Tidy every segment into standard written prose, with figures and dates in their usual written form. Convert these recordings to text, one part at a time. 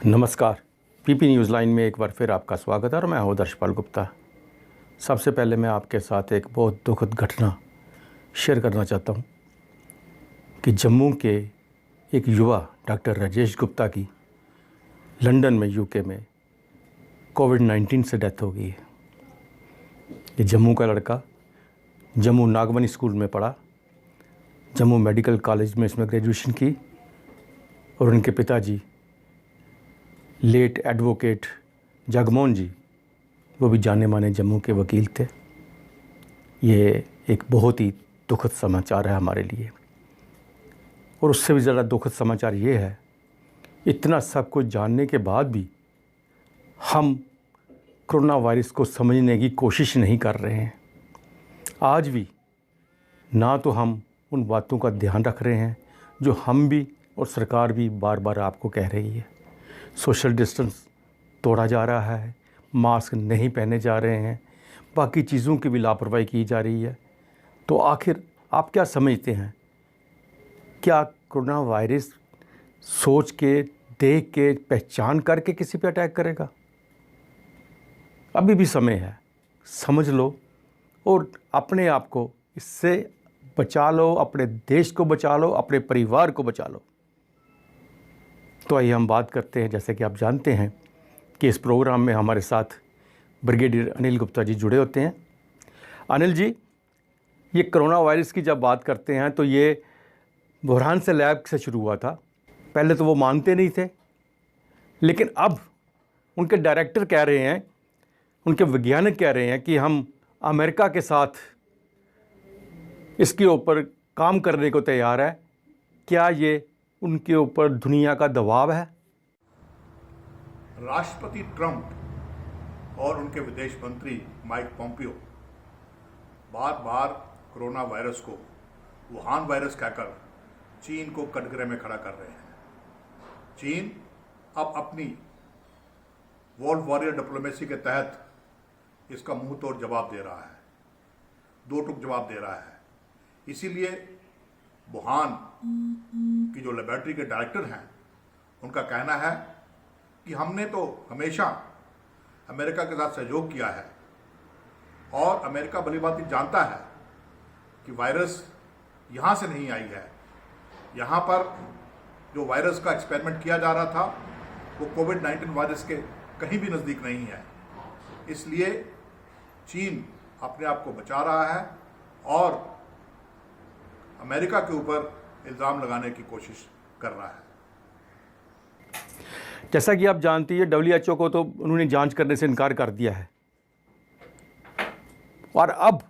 नमस्कार। PP news line में एक बार फिर आपका स्वागत है और मैं हूं दर्शपाल गुप्ता। सबसे पहले मैं आपके साथ एक बहुत दुखद घटना शेयर करना चाहता हूं कि जम्मू के एक युवा डॉक्टर राजेश गुप्ता की लंदन में यूके में कोविड-19 से डेथ हो गई है। ये जम्मू का लड़का जम्मू नागमनी स्कूल में पढ़ा, जम्मू मेडिकल कॉलेज में इसमें ग्रेजुएशन की और उनके पिताजी लेट एडवोकेट जगमोहन जी, वो भी जाने माने जम्मू के वकील थे। ये एक बहुत ही दुखद समाचार है हमारे लिए और उससे भी ज़्यादा दुखद समाचार ये है, इतना सब कुछ जानने के बाद भी हम कोरोना वायरस को समझने की कोशिश नहीं कर रहे हैं। आज भी ना तो हम उन बातों का ध्यान रख रहे हैं जो हम भी और सरकार भी बार बार आपको कह रही है। सोशल डिस्टेंस तोड़ा जा रहा है, मास्क नहीं पहने जा रहे हैं, बाकी चीज़ों की भी लापरवाही की जा रही है। तो आखिर आप क्या समझते हैं, क्या कोरोना वायरस सोच के, देख के, पहचान करके किसी पे अटैक करेगा? अभी भी समय है, समझ लो और अपने आप को इससे बचा लो, अपने देश को बचा लो, अपने परिवार को बचा लो। तो आइए हम बात करते हैं। जैसे कि आप जानते हैं कि इस प्रोग्राम में हमारे साथ ब्रिगेडियर अनिल गुप्ता जी जुड़े होते हैं। अनिल जी, ये कोरोना वायरस की जब बात करते हैं तो ये बुरहान से लैब से शुरू हुआ था। पहले तो वो मानते नहीं थे, लेकिन अब उनके डायरेक्टर कह रहे हैं, उनके वैज्ञानिक कह रहे हैं कि हम अमेरिका के साथ इसके ऊपर काम करने को तैयार है। क्या ये उनके ऊपर दुनिया का दबाव है? राष्ट्रपति ट्रंप और उनके विदेश मंत्री माइक पॉम्पियो बार बार कोरोना वायरस को वुहान वायरस कहकर चीन को कटघरे में खड़ा कर रहे हैं। चीन अब अपनी वर्ल्ड वॉरियर डिप्लोमेसी के तहत इसका मुंह तोड़ जवाब दे रहा है, दो टूक जवाब दे रहा है। इसीलिए वुहान की जो लेबोरेटरी के डायरेक्टर हैं, उनका कहना है कि हमने तो हमेशा अमेरिका के साथ सहयोग किया है और अमेरिका भलीभांति जानता है कि वायरस यहाँ से नहीं आई है। यहाँ पर जो वायरस का एक्सपेरिमेंट किया जा रहा था वो कोविड-19 वायरस के कहीं भी नज़दीक नहीं है। इसलिए चीन अपने आप को बचा रहा है और अमेरिका के ऊपर इल्ज़ाम लगाने की कोशिश कर रहा है। जैसा कि आप जानती है, WHO को तो उन्होंने जांच करने से इनकार कर दिया है और अब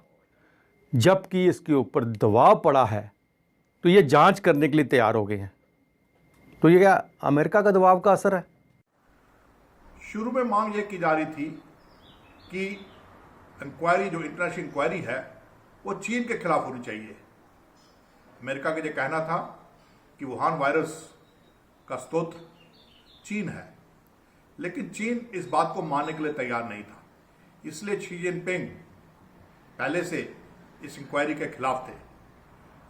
जबकि इसके ऊपर दबाव पड़ा है तो ये जांच करने के लिए तैयार हो गए हैं। तो ये क्या अमेरिका का दबाव का असर है? शुरू में मांग ये की जा रही थी कि इंक्वायरी, जो इंटरनेशनल इंक्वायरी है, वो चीन के खिलाफ होनी चाहिए। अमेरिका का ये कहना था कि वुहान वायरस का स्रोत चीन है, लेकिन चीन इस बात को मानने के लिए तैयार नहीं था। इसलिए शी जिनपिंग पहले से इस इंक्वायरी के खिलाफ थे,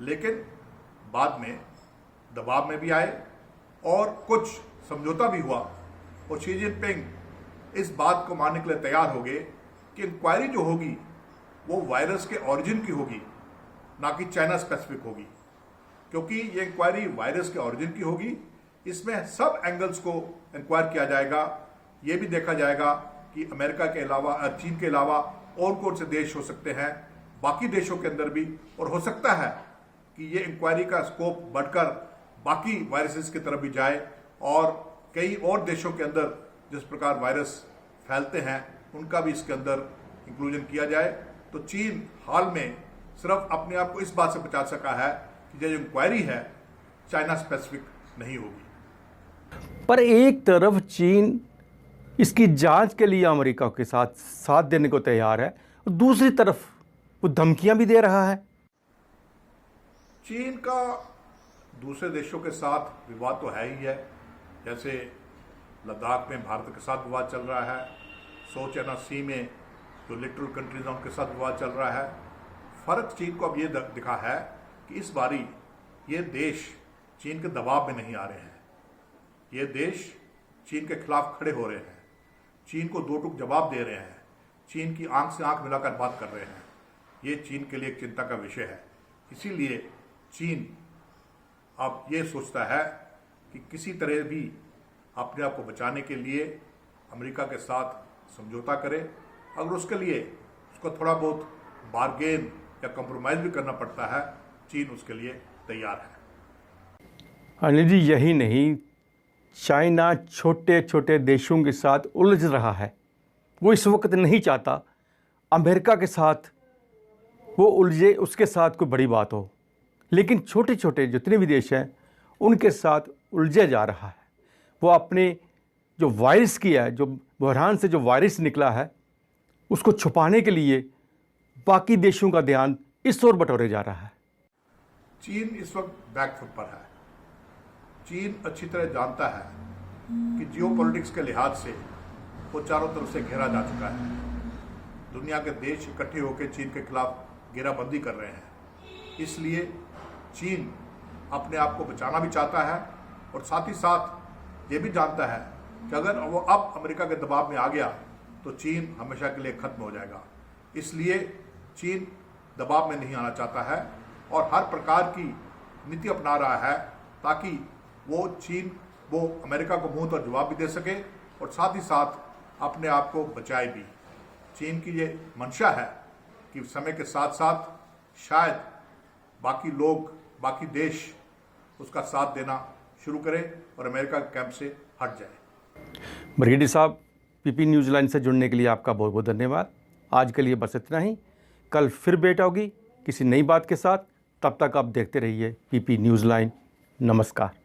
लेकिन बाद में दबाव में भी आए और कुछ समझौता भी हुआ और शी जिनपिंग इस बात को मानने के लिए तैयार हो गए कि इंक्वायरी जो होगी वो वायरस के ओरिजिन की होगी, ना कि चाइना स्पेसिफिक होगी। क्योंकि ये इंक्वायरी वायरस के ओरिजिन की होगी, इसमें सब एंगल्स को इंक्वायर किया जाएगा। ये भी देखा जाएगा कि अमेरिका के अलावा, चीन के अलावा और कौन से देश हो सकते हैं, बाकी देशों के अंदर भी, और हो सकता है कि ये इंक्वायरी का स्कोप बढ़कर बाकी वायरसेस की तरफ भी जाए और कई और देशों के अंदर जिस प्रकार वायरस फैलते हैं उनका भी इसके अंदर इंक्लूजन किया जाए। तो चीन हाल में सिर्फ अपने आप को इस बात से बचा सका है कि जो इंक्वायरी है चाइना स्पेसिफिक नहीं होगी। पर एक तरफ चीन इसकी जांच के लिए अमेरिका के साथ देने को तैयार है और दूसरी तरफ वो धमकियां भी दे रहा है। चीन का दूसरे देशों के साथ विवाद तो है ही है। जैसे लद्दाख में भारत के साथ विवाद चल रहा है, सो चाइना सी में जो लिटरल कंट्रीज हैं उनके साथ विवाद चल रहा है। फर्क चीन को अब ये दिखा है कि इस बारी ये देश चीन के दबाव में नहीं आ रहे हैं। ये देश चीन के खिलाफ खड़े हो रहे हैं, चीन को दो टूक जवाब दे रहे हैं, चीन की आंख से आंख मिलाकर बात कर रहे हैं, ये चीन के लिए एक चिंता का विषय है। इसीलिए चीन अब ये सोचता है कि किसी तरह भी अपने आप को बचाने के लिए अमेरिका के साथ समझौता करे। अगर उसके लिए उसको थोड़ा बहुत बार्गेन या कंप्रोमाइज भी करना पड़ता है, चीन उसके लिए तैयार है। अनिल जी, यही नहीं, चाइना छोटे छोटे देशों के साथ उलझ रहा है। वो इस वक्त नहीं चाहता अमेरिका के साथ वो उलझे, उसके साथ कोई बड़ी बात हो, लेकिन छोटे छोटे जितने भी देश हैं उनके साथ उलझा जा रहा है। वो अपने जो वायरस की है, जो बुरहान से जो वायरस निकला है, उसको छुपाने के लिए बाकी देशों का ध्यान इस ओर बटोरे जा रहा है। चीन इस वक्त बैकफुट पर है। चीन अच्छी तरह जानता है कि जियोपॉलिटिक्स के लिहाज से वो चारों तरफ से घेरा जा चुका है। दुनिया के देश इकट्ठे होकर चीन के खिलाफ घेराबंदी कर रहे हैं। इसलिए चीन अपने आप को बचाना भी चाहता है और साथ ही साथ ये भी जानता है कि अगर वो अब अमेरिका के दबाव में आ गया तो चीन हमेशा के लिए खत्म हो जाएगा। इसलिए चीन दबाव में नहीं आना चाहता है और हर प्रकार की नीति अपना रहा है ताकि वो अमेरिका को मुंह तोड़ जवाब भी दे सके और साथ ही साथ अपने आप को बचाए भी। चीन की ये मंशा है कि समय के साथ साथ शायद बाकी लोग, बाकी देश उसका साथ देना शुरू करें और अमेरिका के कैंप से हट जाए। ब्रिगेडियर साहब, पीपी न्यूज़ लाइन से जुड़ने के लिए आपका बहुत बहुत धन्यवाद। आज के लिए बस इतना ही। कल फिर भेंट होगी किसी नई बात के साथ। तब तक आप देखते रहिए पीपी न्यूज़ लाइन। नमस्कार।